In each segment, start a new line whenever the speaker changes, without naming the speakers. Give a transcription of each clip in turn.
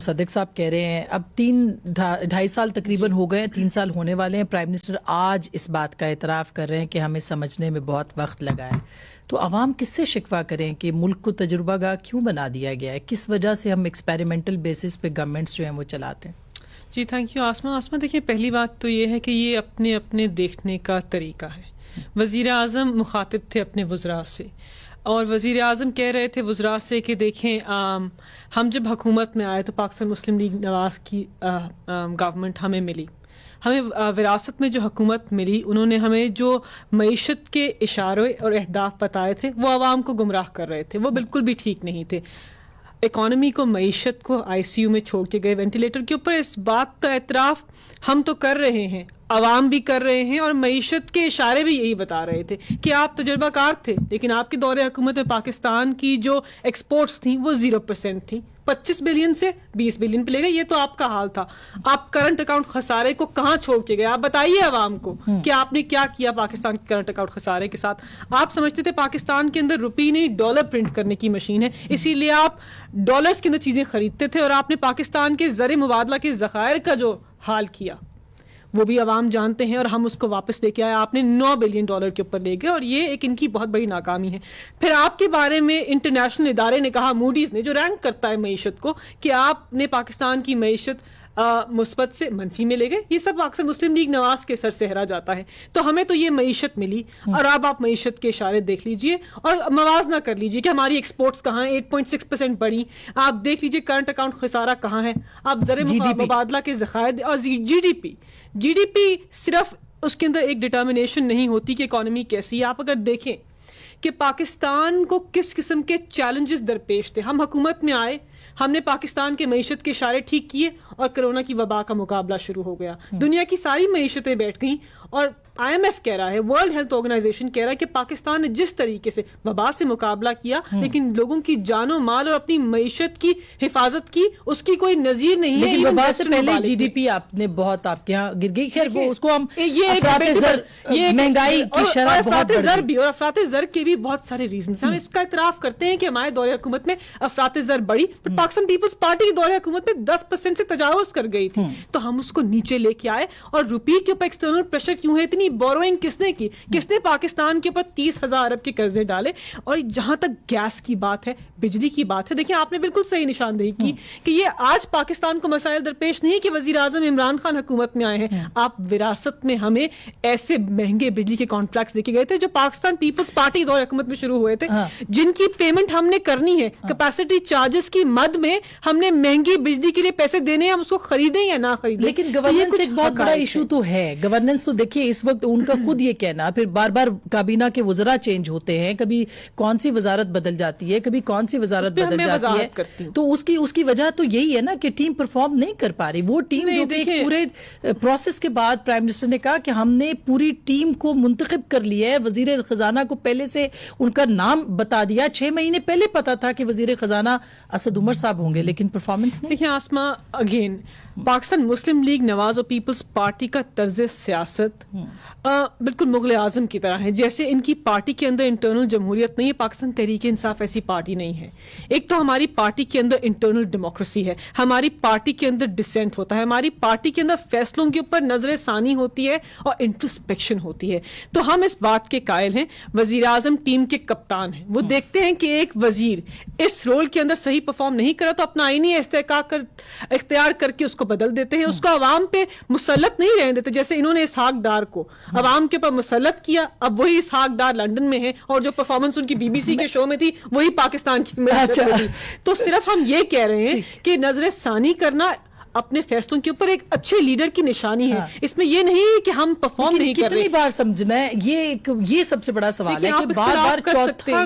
صدق صاحب کہہ رہے ہیں اب 2.5 سال تقریباً ہو گئے، 3 سال ہونے والے ہیں، پرائم منسٹر آج اس بات کا اعتراف کر رہے ہیں کہ ہمیں سمجھنے میں بہت وقت لگا ہے. تو عوام کس سے شکوہ کریں کہ ملک کو تجربہ گاہ کیوں بنا دیا گیا ہے؟ کس وجہ سے ہم ایکسپیریمنٹل بیسس پہ گورنمنٹس جو ہیں وہ چلاتے ہیں؟
جی تھینک یو آسما. دیکھیے پہلی بات تو یہ ہے کہ یہ اپنے اپنے دیکھنے کا طریقہ ہے. وزیر اعظم مخاطب تھے اپنے وزراء سے، اور وزیر اعظم کہہ رہے تھے وزراء سے کہ دیکھیں ہم جب حکومت میں آئے تو پاکستان مسلم لیگ نواز کی گورنمنٹ ہمیں ملی، ہمیں وراثت میں جو حکومت ملی، انہوں نے ہمیں جو معیشت کے اشارے اور اہداف بتائے تھے وہ عوام کو گمراہ کر رہے تھے، وہ بالکل بھی ٹھیک نہیں تھے. اکانومی کو، معیشت کو آئی سی یو میں چھوڑ کے گئے وینٹیلیٹر کے اوپر. اس بات کا اعتراف ہم تو کر رہے ہیں، عوام بھی کر رہے ہیں، اور معیشت کے اشارے بھی یہی بتا رہے تھے کہ آپ تجربہ کار تھے، لیکن آپ کے دور حکومت میں پاکستان کی جو ایکسپورٹس تھیں وہ 0% تھیں. 25 بلین سے 20 بلین پہ لے گئے، یہ تو آپ کا حال تھا. آپ کرنٹ اکاؤنٹ خسارے کو کہاں چھوڑ کے گئے؟ آپ بتائیے عوام کو کہ آپ نے کیا کیا پاکستان کے کرنٹ اکاؤنٹ خسارے کے ساتھ. آپ سمجھتے تھے پاکستان کے اندر روپی نہیں ڈالر پرنٹ کرنے کی مشین ہے، اسی لیے آپ ڈالرز کے اندر چیزیں خریدتے تھے، اور آپ نے پاکستان کے زر مبادلہ کے ذخائر کا جو حال کیا وہ بھی عوام جانتے ہیں، اور ہم اس کو واپس لے کے آئے. آپ نے $9 بلین کے اوپر لے گئے، اور یہ ایک ان کی بہت بڑی ناکامی ہے. پھر آپ کے بارے میں انٹرنیشنل ادارے نے کہا، موڈیز نے جو رینک کرتا ہے معیشت کو، کہ آپ نے پاکستان کی معیشت مثبت سے منفی میں لے گئے. یہ سب اکثر مسلم لیگ نواز کے سر سہرا جاتا ہے. تو ہمیں تو یہ معیشت ملی، اور اب آپ معیشت کے اشارے دیکھ لیجئے اور موازنہ کر لیجئے کہ ہماری ایکسپورٹس کہاں ہیں، 8.6% بڑھی. آپ دیکھ لیجئے کرنٹ اکاؤنٹ خسارہ کہاں ہے، آپ زر مبادلہ کے ذخائر اور جی ڈی پی صرف اس کے اندر ایک ڈٹرمنیشن نہیں ہوتی کہ اکانومی کیسی ہے. آپ اگر دیکھیں کہ پاکستان کو کس قسم کے چیلنجز درپیش تھے. ہم حکومت میں آئے، ہم نے پاکستان کے معیشت کے اشارے ٹھیک کیے، اور کرونا کی وبا کا مقابلہ شروع ہو گیا. دنیا کی ساری معیشتیں بیٹھ گئیں، اور آئی ایم ایف کہہ رہا ہے، ورلڈ ہیلتھ آرگنائزیشن کہہ رہا ہے کہ پاکستان نے جس طریقے سے وبا سے مقابلہ کیا، لیکن لوگوں کی جان و مال اور اپنی معیشت کی حفاظت کی، اس کی کوئی نظیر نہیں ہے.
لیکن وبا سے پہلے جی ڈی پی آپ نے بہت آپ کے یہاں گر گئی. خیر وہ اس کو ہم مہنگائی کی شرح بہت
زر بھی، اور افراط زر کے بھی بہت سارے ریزنس ہیں. ہم اس کا اعتراف کرتے ہیں کہ ہمارے دور حکومت میں افراط زر بڑی، پر پاکستان پیپلز پارٹی کے دور حکومت میں 10% سے تجاوز کر گئی تھی. تو ہم اس کو نیچے لے کے آئے، اور روپی کے اوپر ایکسٹرنل پریشر کیوں ہے؟ اتنی بوروئنگ کس نے کی؟ کس نے پاکستان کے اوپر 30,000 ارب کے قرضے ڈالے؟ اور جہاں تک گیس کی بات ہے، بجلی کی بات ہے، دیکھیں آپ نے بالکل صحیح نشاندہی کی کہ یہ آج پاکستان کو مسائل درپیش نہیں کہ وزیر اعظم عمران خان حکومت میں آئے ہیں. آپ وراثت میں ہمیں ایسے مہنگے بجلی کے کانٹریکٹس دے کے گئے تھے جو پاکستان پیپلز پارٹی دور حکومت میں شروع ہوئے تھے، جن کی پیمنٹ ہم نے کرنی ہے. کیپیسٹی چارجز کی مد میں ہم نے مہنگی بجلی کے لیے پیسے دینے ہیں، ہم اس کو خریدیں یا نہ خریدیں.
لیکن گورننس ایک بہت بڑا ایشو تو ہے. گورننس تو دیکھیے اس وقت ان کا خود یہ کہنا، پھر بار بار کابینہ کے وزراء چینج ہوتے ہیں، کبھی کون سی وزارت بدل جاتی ہے، کبھی کون سی وزارت بدل جاتی ہے. تو اس کی وجہ تو یہی ہے نا کہ ٹیم پرفارم نہیں کر پا رہی. وہ ٹیم جو کہ پورے پروسیس کے بعد پرائم منسٹر نے کہا کہ ہم نے پوری ٹیم کو منتخب کر لیا ہے. وزیر خزانہ کو پہلے سے ان کا نام بتا دیا، 6 مہینے پہلے پتا تھا کہ وزیر خزانہ اسد عمر صاحب ہوں گے، لیکن پرفارمنس نہیں.
دیکھیں آسما، اگین پاکستان مسلم لیگ نواز اور پیپلز پارٹی کا طرز سیاست بالکل مغل اعظم کی طرح ہے. جیسے ان کی پارٹی کے اندر انٹرنل جمہوریت نہیں ہے، پاکستان تحریک انصاف ایسی پارٹی نہیں ہے. ایک تو ہماری پارٹی کے اندر انٹرنل ڈیموکریسی ہے، ہماری پارٹی کے اندر ڈسینٹ ہوتا ہے، ہماری پارٹی کے اندر فیصلوں کے اوپر نظر ثانی ہوتی ہے اور انٹرسپیکشن ہوتی ہے. تو ہم اس بات کے قائل ہیں، وزیر اعظم ٹیم کے کپتان ہیں، وہ دیکھتے ہیں کہ ایک وزیر اس رول کے اندر صحیح پرفارم نہیں کرا تو اپنا آئینی استحقاق اختیار کر کے اس کو بدل دیتے ہیں، اس کو عوام پہ مسلط نہیں رہنے دیتے. جیسے انہوں نے اسحاق ڈار کو عوام کے اوپر مسلط کیا، اب وہی اسحاق ڈار لندن میں ہے، اور جو پرفارمنس ان کی بی بی سی کے شو میں تھی وہی پاکستان کی معیشت میں تھی. تو صرف ہم یہ کہہ رہے ہیں کہ نظر ثانی کرنا اپنے فیصلوں کے اوپر ایک اچھے لیڈر کی نشانی ہے. اس میں یہ نہیں کہ ہم پرفارم نہیں کر رہے.
کتنی بار سمجھنا ہے، یہ سب سے بڑا سوال ہے کہ بار بار چوتھا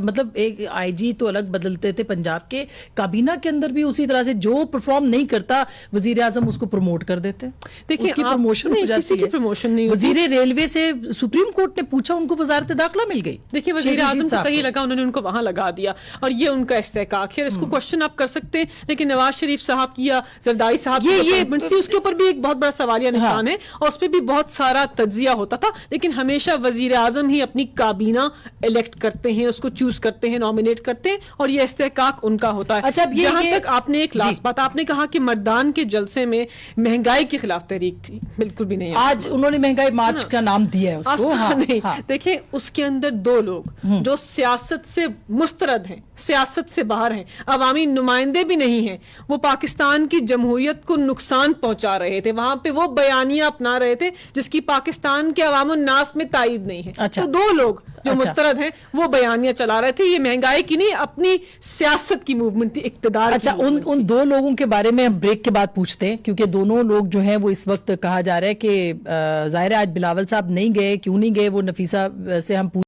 مطلب ایک آئی جی تو الگ بدلتے تھے پنجاب کے، کابینہ کے اندر بھی اسی طرح سے جو پرفارم نہیں کرتا وزیر اعظم اس کو پروموٹ کر دیتے. دیکھیں اس کی پروموشن ہو جاتی ہے. وزیر ریلوے سے سپریم کورٹ نے پوچھا، ان کو وزارت داخلہ مل گئی.
دیکھیں وزیر اعظم کو صحیح لگا، انہوں نے ان کو وہاں لگا دیا، اور یہ ان کا استحقاق ہے. اس کو کوشچن آپ کر سکتے ہیں، لیکن نواز شریف صاحب کی یا زرداری زرعی صاحب کی اپوائنٹمنٹ تھی اس کے اوپر بھی ایک بہت بڑا سوالیہ نشان ہے اور اس پہ بھی بہت سارا تجزیہ ہوتا تھا، لیکن ہمیشہ وزیر اعظم ہی اپنی کابینہ الیکٹ کرتے ہیں، اس کو چوز کرتے ہیں، نامینیٹ کرتے ہیں، اور یہ استحقاق ان کا ہوتا ہے.
اچھا
جہاں تک آپ نے ایک لاسٹ بات آپ نے کہا کہ مردان کے جلسے میں مہنگائی کے خلاف تحریک تھی، بالکل بھی نہیں.
آج انہوں نے مہنگائی مارچ کا نام دیا ہے اس کو.
نہیں دیکھیں، اس کے اندر دو لوگ جو سیاست سے مسترد ہیں، سیاست سے باہر ہیں، عوامی نمائندے بھی نہیں ہیں، وہ پاکستان کی جمہوریت کو نقصان پہنچا رہے تھے، وہاں پہ وہ بیانیہ اپنا رہے تھے جس کی پاکستان کے عوام الناس میں تائید نہیں ہے. تو دو لوگ جو مسترد ہیں وہ بیانیہ چلا رہے تھے، یہ مہنگائی کی نہیں، اپنی سیاست کی موومنٹ تھی، اقتدار.
اچھا، ان دو لوگوں کے بارے میں ہم بریک کے بعد پوچھتے ہیں، کیونکہ دونوں لوگ جو ہیں وہ اس وقت کہا جا رہا ہے کہ ظاہر ہے آج بلاول صاحب نہیں گئے، کیوں نہیں گئے وہ نفیسہ سے ہم